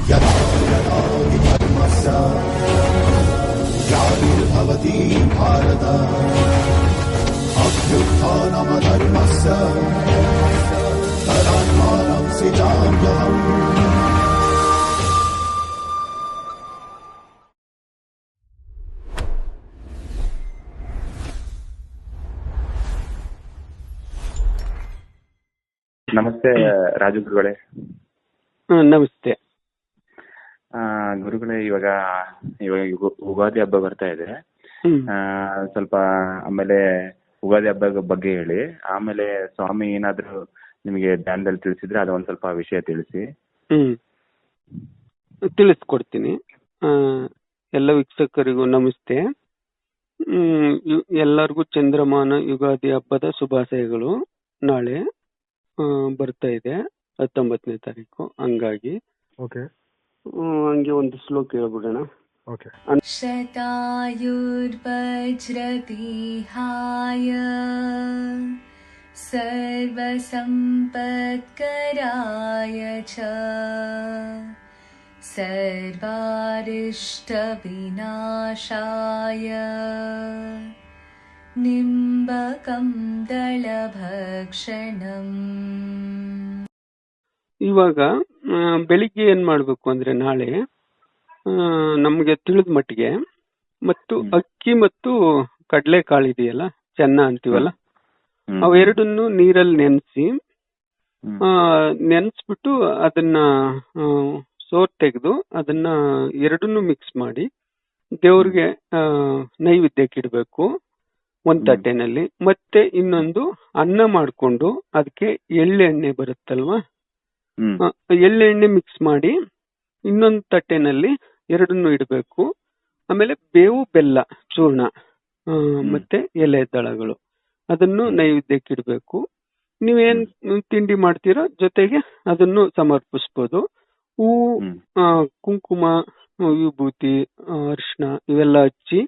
यदा यदा हि धर्मस्य ग्लानिर्भवति भारत अभ्युत्थानमधर्मस्य तदात्मानं सृजाम्यहम्। ನಮಸ್ತೆ ರಾಜು ಗುರುಗಳೇ. ನಮಸ್ತೆ ಗುರುಗಳೇ, ಇವಾಗ ಯುಗಾದಿ ಹಬ್ಬ ಬರ್ತಾ ಇದೆ. ಸ್ವಲ್ಪ ಆಮೇಲೆ ಯುಗಾದಿ ಹಬ್ಬದ ಬಗ್ಗೆ ಹೇಳಿ. ಆಮೇಲೆ ಸ್ವಾಮಿ ಏನಾದ್ರು ನಿಮಗೆ ಧ್ಯಾನದಲ್ಲಿ ತಿಳಿಸಿದ್ರೆ ಅದು ಒಂದ್ ಸ್ವಲ್ಪ ವಿಷಯ ತಿಳಿಸಿ. ತಿಳಿಸ್ಕೊಡ್ತೀನಿ. ಎಲ್ಲ ವೀಕ್ಷಕರಿಗೂ ನಮಸ್ತೆ. ಎಲ್ಲರಿಗೂ ಚಂದ್ರಮಾನ ಯುಗಾದಿ ಹಬ್ಬದ ಶುಭಾಶಯಗಳು. ನಾಳೆ ಬರ್ತಾ ಇದೆ 19ನೇ ತಾರೀಕು. ಹಂಗಾಗಿ ಹಂಗೆ ಒಂದು ಶ್ಲೋಕ ಹೇಳ್ಬಿಡೋಣ. ಶತಾಯುರ್ವಜ್ರತಿಹಾಯ ಸರ್ವಸಂಪತ್ಕರಾಯ ಚ ಸರ್ವಾರಿಷ್ಟವಿನಾಶಾಯ ನಿಂಬಕಂ ದಳಭಕ್ಷಣಂ. ಇವಾಗ ಬೆಳಿಗ್ಗೆ ಏನ್ ಮಾಡ್ಬೇಕು ಅಂದ್ರೆ, ನಾಳೆ ನಮ್ಗೆ ತಿಳಿದ ಮಟ್ಟಿಗೆ ಮತ್ತು ಅಕ್ಕಿ ಮತ್ತು ಕಡಲೆಕಾಳು ಇದೆಯಲ್ಲ, ಚೆನ್ನ ಅಂತೀವಲ್ಲ, ಅವೆರಡನ್ನು ನೀರಲ್ಲಿ ನೆನೆಸ್ಬಿಟ್ಟು ಅದನ್ನ ಸೋರ್ ತೆಗೆದು ಅದನ್ನ ಎರಡನ್ನು ಮಿಕ್ಸ್ ಮಾಡಿ ದೇವ್ರಿಗೆ ನೈವೇದ್ಯಕ್ಕೆ ಇಡಬೇಕು ಒಂದ್ ತಟ್ಟೆನಲ್ಲಿ. ಮತ್ತೆ ಇನ್ನೊಂದು ಅನ್ನ ಮಾಡ್ಕೊಂಡು ಅದಕ್ಕೆ ಎಳ್ಳೆಣ್ಣೆ ಬರುತ್ತಲ್ವಾ, ಎಳ್ಳೆಣ್ಣೆ ಮಿಕ್ಸ್ ಮಾಡಿ ಇನ್ನೊಂದು ತಟ್ಟೆನಲ್ಲಿ ಎರಡನ್ನು ಇಡಬೇಕು. ಆಮೇಲೆ ಬೇವು ಬೆಲ್ಲ ಚೂರ್ಣ ಮತ್ತೆ ಎಲೆ ದಳಗಳು ಅದನ್ನು ನೈವೇದ್ಯಕ್ಕೆ ಇಡಬೇಕು. ನೀವೇನ್ ತಿಂಡಿ ಮಾಡ್ತೀರೋ ಜೊತೆಗೆ ಅದನ್ನು ಸಮರ್ಪಿಸ್ಬೋದು. ಹೂವು, ಕುಂಕುಮ, ವಿಭೂತಿ, ಅರಿಶಿನ ಇವೆಲ್ಲ ಹಚ್ಚಿ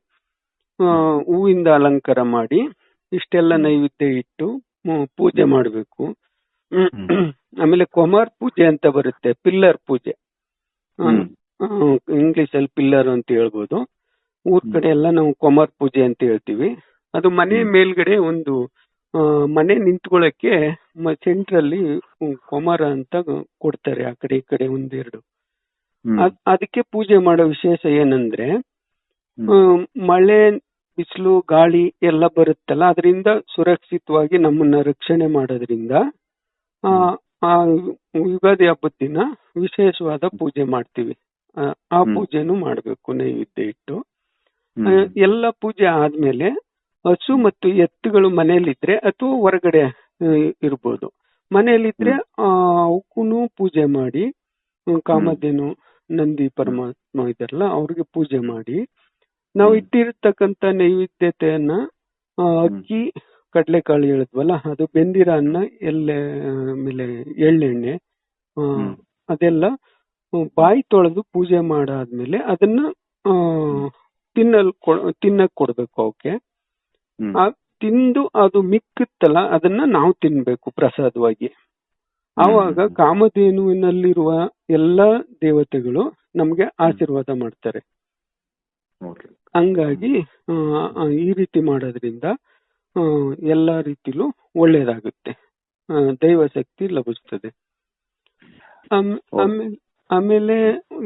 ಹೂವಿಂದ ಅಲಂಕಾರ ಮಾಡಿ ಇಷ್ಟೆಲ್ಲ ನೈವೇದ್ಯ ಇಟ್ಟು ಪೂಜೆ ಮಾಡಬೇಕು. ಆಮೇಲೆ ಕುಮಾರ್ ಪೂಜೆ ಅಂತ ಬರುತ್ತೆ, ಪಿಲ್ಲರ್ ಪೂಜೆ, ಇಂಗ್ಲಿಷ್ ಅಲ್ಲಿ ಪಿಲ್ಲರ್ ಅಂತ ಹೇಳ್ಬೋದು. ಊರ್ ಕಡೆ ಎಲ್ಲ ನಾವು ಕುಮಾರ್ ಪೂಜೆ ಅಂತ ಹೇಳ್ತೀವಿ. ಅದು ಮನೆ ಮೇಲ್ಗಡೆ ಒಂದು ಮನೆ ನಿಂತ್ಕೊಳ್ಳಕ್ಕೆ ಸೆಂಟ್ರಲ್ಲಿ ಕುಮಾರ ಅಂತ ಕೊಡ್ತಾರೆ, ಆ ಕಡೆ ಈ ಕಡೆ ಒಂದೆರಡು. ಅದಕ್ಕೆ ಪೂಜೆ ಮಾಡೋ ವಿಶೇಷ ಏನಂದ್ರೆ, ಮಳೆ ಬಿಸಿಲು ಗಾಳಿ ಎಲ್ಲ ಬರುತ್ತಲ್ಲ, ಅದರಿಂದ ಸುರಕ್ಷಿತವಾಗಿ ನಮ್ಮನ್ನ ರಕ್ಷಣೆ ಮಾಡೋದ್ರಿಂದ ಆ ಯುಗಾದಿ ಹಬ್ಬದ ದಿನ ವಿಶೇಷವಾದ ಪೂಜೆ ಮಾಡ್ತೀವಿ. ಆ ಪೂಜೆನೂ ಮಾಡ್ಬೇಕು ನೈವೇದ್ಯ ಇಟ್ಟು. ಎಲ್ಲ ಪೂಜೆ ಆದ್ಮೇಲೆ ಹಸು ಮತ್ತು ಎತ್ತುಗಳು ಮನೆಯಲ್ಲಿದ್ರೆ ಅಥವಾ ಹೊರಗಡೆ ಇರ್ಬೋದು. ಮನೆಯಲ್ಲಿದ್ರೆ ಅವಕ್ಕೂ ಪೂಜೆ ಮಾಡಿ, ಕಾಮಧೇನು ನಂದಿ ಪರಮಾತ್ಮ ಇದಾರಲ್ಲ ಅವ್ರಿಗೆ ಪೂಜೆ ಮಾಡಿ, ನಾವು ಇಟ್ಟಿರ್ತಕ್ಕಂಥ ನೈವೇದ್ಯತೆಯನ್ನ ಅಕ್ಕಿ ಕಡಲೆಕಾಳು ಹೇಳಿದ್ವಲ್ಲ, ಅದು ಬೆಂದಿರ ಅನ್ನ, ಆಮೇಲೆ ಎಳ್ಳೆಣ್ಣೆ ಅದೆಲ್ಲ ಬಾಯಿ ತೊಳೆದು ಪೂಜೆ ಮಾಡಾದ್ಮೇಲೆ ಅದನ್ನ ತಿನ್ನಕ್ ಕೊಡ್ಬೇಕು ಅವಕ್ಕೆ. ತಿಂದು ಅದು ಮಿಕ್ಕತ್ತಲ್ಲ ಅದನ್ನ ನಾವು ತಿನ್ಬೇಕು ಪ್ರಸಾದವಾಗಿ. ಆವಾಗ ಕಾಮಧೇನುವಿನಲ್ಲಿರುವ ಎಲ್ಲಾ ದೇವತೆಗಳು ನಮ್ಗೆ ಆಶೀರ್ವಾದ ಮಾಡ್ತಾರೆ. ಹಂಗಾಗಿ ಈ ರೀತಿ ಮಾಡೋದ್ರಿಂದ ಎಲ್ಲಾ ರೀತಿಲೂ ಒಳ್ಳೇದಾಗುತ್ತೆ, ದೈವ ಶಕ್ತಿ ಲಭಿಸ್ತದೆ. ಆಮೇಲೆ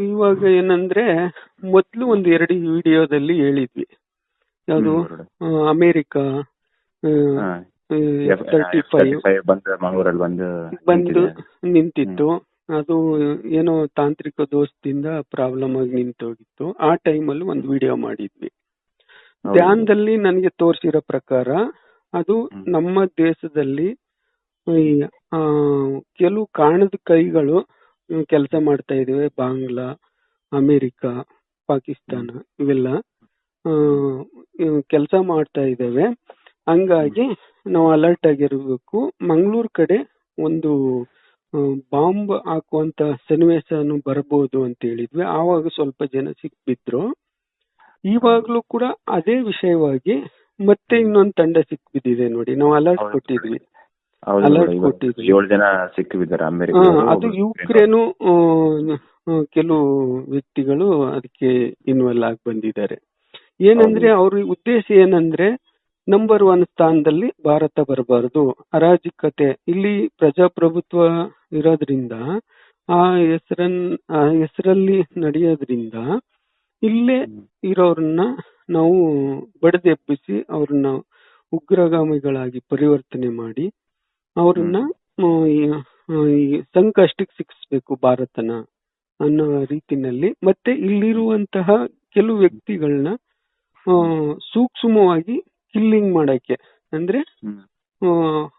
ಇವಾಗ ಏನಂದ್ರೆ, ಮೊದ್ಲು ಒಂದು 2 ವಿಡಿಯೋದಲ್ಲಿ ಹೇಳಿದ್ವಿ, ಯಾವುದು ಅಮೆರಿಕ F-35 ಬಂದು ನಿಂತಿತ್ತು. ಅದು ಏನೋ ತಾಂತ್ರಿಕ ದೋಷದಿಂದ ಪ್ರಾಬ್ಲಮ್ ಆಗಿ ನಿಂತೋಗಿತ್ತು. ಆ ಟೈಮಲ್ಲಿ ಒಂದು ವಿಡಿಯೋ ಮಾಡಿದ್ವಿ. ಧ್ಯಾನದಲ್ಲಿ ನನಗೆ ತೋರಿಸಿರೋ ಪ್ರಕಾರ ಅದು ನಮ್ಮ ದೇಶದಲ್ಲಿ ಕೆಲವು ಕಾಣದ ಕೈಗಳು ಕೆಲಸ ಮಾಡ್ತಾ ಇದಾವೆ. ಬಾಂಗ್ಲಾ, ಅಮೆರಿಕ, ಪಾಕಿಸ್ತಾನ ಇವೆಲ್ಲ ಕೆಲಸ ಮಾಡ್ತಾ ಇದ್ದಾವೆ. ಹಂಗಾಗಿ ನಾವು ಅಲರ್ಟ್ ಆಗಿರ್ಬೇಕು. ಮಂಗಳೂರು ಕಡೆ ಒಂದು ಬಾಂಬ್ ಹಾಕುವಂತ ಸನ್ನಿವೇಶನು ಬರಬಹುದು ಅಂತ ಹೇಳಿದ್ವಿ. ಆವಾಗ ಸ್ವಲ್ಪ ಜನ ಸಿಕ್ಬಿದ್ರು. ಇವಾಗ್ಲೂ ಕೂಡ ಅದೇ ವಿಷಯವಾಗಿ ಮತ್ತೆ ಇನ್ನೊಂದು ತಂಡ ಸಿಕ್ಬಿದ್ದಿದೆ ನೋಡಿ. ನಾವು ಅಲರ್ಟ್ ಕೊಟ್ಟಿದ್ವಿ. ಅಲರ್ಟ್ ಕೊಟ್ಟಿದ್ವಿ. 7 ಜನ ಸಿಕ್ಕಿದ್ದಾರೆ. ಅದು ಯುಕ್ರೇನು ಕೆಲವು ವ್ಯಕ್ತಿಗಳು ಅದಕ್ಕೆ ಇನ್ವಾಲ್ವ್ ಆಗಿ ಬಂದಿದ್ದಾರೆ. ಏನಂದ್ರೆ ಅವ್ರ ಉದ್ದೇಶ ಏನಂದ್ರೆ ನಂಬರ್ 1 ಸ್ಥಾನದಲ್ಲಿ ಭಾರತ ಬರಬಾರದು, ಅರಾಜಕತೆ, ಇಲ್ಲಿ ಪ್ರಜಾಪ್ರಭುತ್ವ ಇರೋದ್ರಿಂದ ಆ ಹೆಸರಲ್ಲಿ ನಡೆಯೋದ್ರಿಂದ ಇಲ್ಲೇ ಇರೋರನ್ನ ನಾವು ಬಡಿದೆಬ್ಬಿಸಿ ಅವ್ರನ್ನ ಉಗ್ರಗಾಮಿಗಳಾಗಿ ಪರಿವರ್ತನೆ ಮಾಡಿ ಅವ್ರನ್ನ ಸಂಕಷ್ಟಕ್ಕೆ ಸಿಕ್ಕಿಸ್ಬೇಕು ಭಾರತನ ಅನ್ನೋ ರೀತಿನಲ್ಲಿ, ಮತ್ತೆ ಇಲ್ಲಿರುವಂತಹ ಕೆಲವು ವ್ಯಕ್ತಿಗಳನ್ನ ಸೂಕ್ಷ್ಮವಾಗಿ ಕಿಲ್ಲಿಂಗ್ ಮಾಡಕ್ಕೆ, ಅಂದ್ರೆ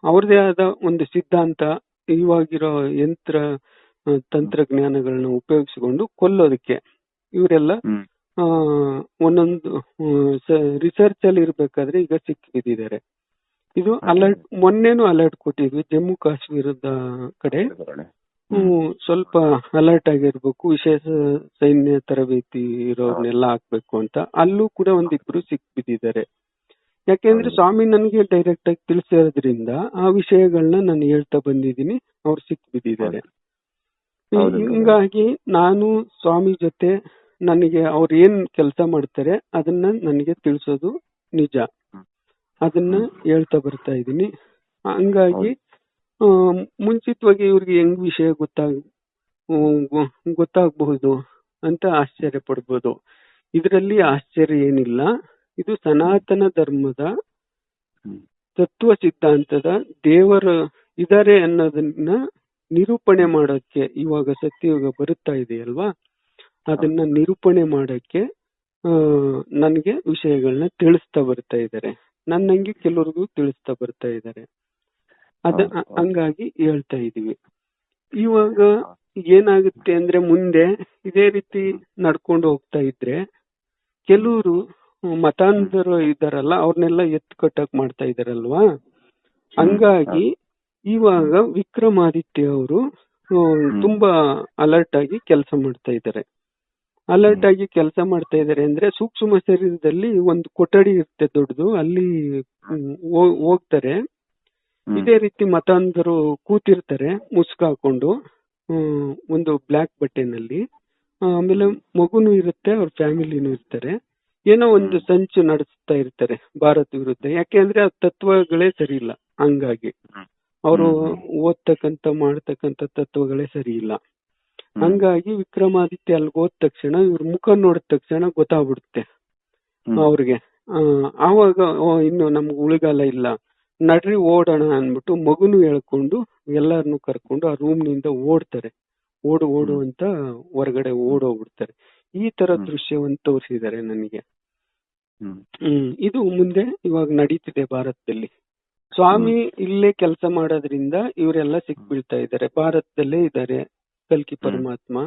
ಅವ್ರದೇ ಆದ ಒಂದು ಸಿದ್ಧಾಂತ, ಇವಾಗಿರೋ ತಂತ್ರಜ್ಞಾನಗಳನ್ನ ಉಪಯೋಗಿಸಿಕೊಂಡು ಕೊಲ್ಲೋದಕ್ಕೆ ಇವರೆಲ್ಲ ಒಂದೊಂದು ರಿಸರ್ಚ್ ಅಲ್ಲಿ ಇರ್ಬೇಕಾದ್ರೆ ಈಗ ಸಿಕ್ಕಿಬಿದ್ದಿದ್ದಾರೆ. ಇದು ಅಲರ್ಟ್, ಮೊನ್ನೆನೂ ಅಲರ್ಟ್ ಕೊಟ್ಟಿದ್ವಿ ಜಮ್ಮು ಕಾಶ್ಮೀರದ ಕಡೆ ಸ್ವಲ್ಪ ಅಲರ್ಟ್ ಆಗಿರ್ಬೇಕು, ವಿಶೇಷ ಸೈನ್ಯ ತರಬೇತಿ ಇರೋರ್ನೆಲ್ಲ ಹಾಕ್ಬೇಕು ಅಂತ. ಅಲ್ಲೂ ಕೂಡ ಒಂದಿಬ್ರು ಸಿಕ್ಬಿದ್ದಿದ್ದಾರೆ. ಯಾಕೆಂದ್ರೆ ಸ್ವಾಮಿ ನನಗೆ ಡೈರೆಕ್ಟ್ ಆಗಿ ತಿಳಿಸಿರೋದ್ರಿಂದ ಆ ವಿಷಯಗಳನ್ನ ನಾನು ಹೇಳ್ತಾ ಬಂದಿದ್ದೀನಿ, ಅವ್ರು ಸಿಕ್ಬಿದ್ದಿದ್ದಾರೆ. ಹಿಂಗಾಗಿ ನಾನು ಸ್ವಾಮಿ ಜೊತೆ ನನಗೆ ಅವ್ರು ಏನ್ ಕೆಲಸ ಮಾಡ್ತಾರೆ ಅದನ್ನ ನನಗೆ ತಿಳಿಸೋದು ನಿಜ, ಅದನ್ನ ಹೇಳ್ತಾ ಬರ್ತಾ ಇದ್ದೀನಿ. ಹಂಗಾಗಿ ಮುಂಚಿತವಾಗಿ ಇವ್ರಿಗೆ ಹೆಂಗ್ ವಿಷಯ ಗೊತ್ತಾಗಬಹುದು ಅಂತ ಆಶ್ಚರ್ಯ ಪಡ್ಬೋದು. ಇದರಲ್ಲಿ ಆಶ್ಚರ್ಯ ಏನಿಲ್ಲ. ಇದು ಸನಾತನ ಧರ್ಮದ ತತ್ವ ಸಿದ್ಧಾಂತದ ದೇವರು ಇದಾರೆ ಅನ್ನೋದನ್ನ ನಿರೂಪಣೆ ಮಾಡೋಕ್ಕೆ ಇವಾಗ ಸತ್ಯಯುಗ ಬರುತ್ತಾ ಇದೆಯಲ್ವಾ, ಅದನ್ನ ನಿರೂಪಣೆ ಮಾಡಕ್ಕೆ ನನಗೆ ವಿಷಯಗಳನ್ನ ತಿಳಿಸ್ತಾ ಬರ್ತಾ ಇದ್ದಾರೆ. ನನ್ನಂಗೆ ಕೆಲವ್ರಿಗೂ ತಿಳಿಸ್ತಾ ಬರ್ತಾ ಇದ್ದಾರೆ. ಹಂಗಾಗಿ ಹೇಳ್ತಾ ಇದೀವಿ. ಇವಾಗ ಏನಾಗುತ್ತೆ ಅಂದ್ರೆ ಮುಂದೆ ಇದೇ ರೀತಿ ನಡ್ಕೊಂಡು ಹೋಗ್ತಾ ಇದ್ರೆ ಕೆಲವರು ಮತಾಂಧರು ಇದ್ದಾರಲ್ಲ ಅವ್ರನ್ನೆಲ್ಲ ಎತ್ತು ಕಟ್ಟಕ್ ಮಾಡ್ತಾ ಇದಾರಲ್ವಾ. ಹಂಗಾಗಿ ಇವಾಗ ವಿಕ್ರಮಾದಿತ್ಯ ಅವರು ತುಂಬಾ ಅಲರ್ಟ್ ಆಗಿ ಕೆಲಸ ಮಾಡ್ತಾ ಇದ್ದಾರೆ. ಅಲರ್ಟ್ ಆಗಿ ಕೆಲಸ ಮಾಡ್ತಾ ಇದ್ದಾರೆ ಅಂದ್ರೆ ಸೂಕ್ಷ್ಮ ಶರೀರದಲ್ಲಿ ಒಂದು ಕೊಠಡಿ ಇರುತ್ತೆ ದೊಡ್ಡದು, ಅಲ್ಲಿ ಹೋಗ್ತಾರೆ. ಇದೇ ರೀತಿ ಮತಾಂಧರು ಕೂತಿರ್ತಾರೆ ಮುಸ್ಕ್ ಹಾಕೊಂಡು ಒಂದು ಬ್ಲಾಕ್ ಬಟ್ಟೆನಲ್ಲಿ. ಆಮೇಲೆ ಮಗುನು ಇರುತ್ತೆ, ಅವ್ರ ಫ್ಯಾಮಿಲಿನೂ ಇರ್ತಾರೆ. ಏನೋ ಒಂದು ಸಂಚು ನಡೆಸ್ತಾ ಇರ್ತಾರೆ ಭಾರತ ವಿರುದ್ಧ. ಯಾಕೆಂದ್ರೆ ಆ ತತ್ವಗಳೇ ಸರಿ ಇಲ್ಲ, ಹಂಗಾಗಿ ಅವರು ಓದ್ತಕ್ಕಂತ ಮಾಡ್ತಕ್ಕಂತ ತತ್ವಗಳೇ ಸರಿ ಇಲ್ಲ. ಹಂಗಾಗಿ ವಿಕ್ರಮಾದಿತ್ಯ ಅಲ್ಲಿಗೆ ಹೋದ ತಕ್ಷಣ ಇವ್ರ ಮುಖ ನೋಡಿದ ತಕ್ಷಣ ಗೊತ್ತಾಗ್ಬಿಡುತ್ತೆ ಅವ್ರಿಗೆ. ಆವಾಗ ಇನ್ನು ನಮ್ಗೆ ಉಳಿಗಾಲ ಇಲ್ಲ, ನಡ್ರಿ ಓಡೋಣ ಅನ್ಬಿಟ್ಟು ಮಗುನು ಹೇಳ್ಕೊಂಡು ಎಲ್ಲಾರನ್ನು ಕರ್ಕೊಂಡು ಆ ರೂಮ್ ನಿಂದ ಓಡ್ತಾರೆ. ಓಡು ಅಂತ ಹೊರಗಡೆ ಓಡೋಗ್ಬಿಡ್ತಾರೆ. ಈ ತರ ದೃಶ್ಯವನ್ನು ತೋರಿಸಿದ್ದಾರೆ ನನಗೆ. ಇದು ಮುಂದೆ ಇವಾಗ ನಡೀತಿದೆ ಭಾರತದಲ್ಲಿ. ಸ್ವಾಮಿ ಇಲ್ಲೇ ಕೆಲಸ ಮಾಡೋದ್ರಿಂದ ಇವರೆಲ್ಲ ಸಿಕ್ಬೀಳ್ತಾ ಇದ್ದಾರೆ, ಭಾರತದಲ್ಲೇ ಇದ್ದಾರೆ ಕಲ್ಕಿ ಪರಮಾತ್ಮ.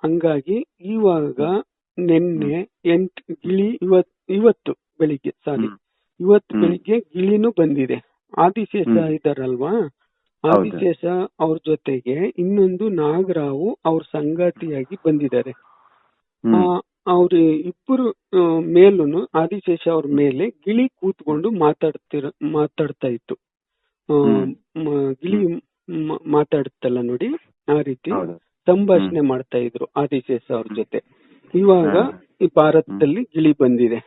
ಹಂಗಾಗಿ ಇವಾಗ ನಿನ್ನೆ ಇವತ್ತು ಬೆಳಿಗ್ಗೆ ಗಿಳಿನೂ ಬಂದಿದೆ. ಆದಿಶೇಷ ಇದಾರಲ್ವಾ, ಆದಿಶೇಷ ಅವ್ರ ಜೊತೆಗೆ ಇನ್ನೊಂದು ನಾಗರಾವು ಅವ್ರ ಸಂಗಾತಿಯಾಗಿ ಬಂದಿದ್ದಾರೆ. ಅವ್ರ ಇಬ್ಬರು ಮೇಲೂನು ಆದಿಶೇಷ ಅವ್ರ ಮೇಲೆ ಗಿಳಿ ಕೂತ್ಕೊಂಡು ಮಾತಾಡ್ತಾ ಇತ್ತು. ಗಿಳಿ ಮಾತಾಡುತ್ತಲ್ಲ ನೋಡಿ, ಆ ರೀತಿ ಸಂಭಾಷಣೆ ಮಾಡ್ತಾ ಇದ್ರು ಆದಿಶೇಷ ಅವ್ರ ಜೊತೆ. ಇವಾಗ ಈ ಭಾರತದಲ್ಲಿ ಗಿಳಿ ಬಂದಿದೆ.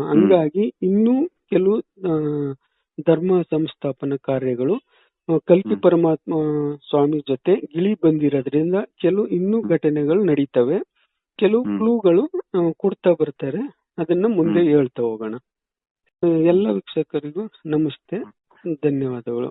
ಹಂಗಾಗಿ ಇನ್ನೂ ಕೆಲವು ಧರ್ಮ ಸಂಸ್ಥಾಪನಾ ಕಾರ್ಯಗಳು ಕಲ್ಕಿ ಪರಮಾತ್ಮ ಸ್ವಾಮಿ ಜೊತೆ ಗಿಳಿ ಬಂದಿರೋದ್ರಿಂದ ಕೆಲವು ಇನ್ನೂ ಘಟನೆಗಳು ನಡೀತವೆ. ಕೆಲವು ಕ್ಲೂಗಳು ಕೊಡ್ತಾ ಬರ್ತಾರೆ, ಅದನ್ನ ಮುಂದೆ ಹೇಳ್ತಾ ಹೋಗೋಣ. ಎಲ್ಲ ವೀಕ್ಷಕರಿಗೂ ನಮಸ್ತೆ, ಧನ್ಯವಾದಗಳು.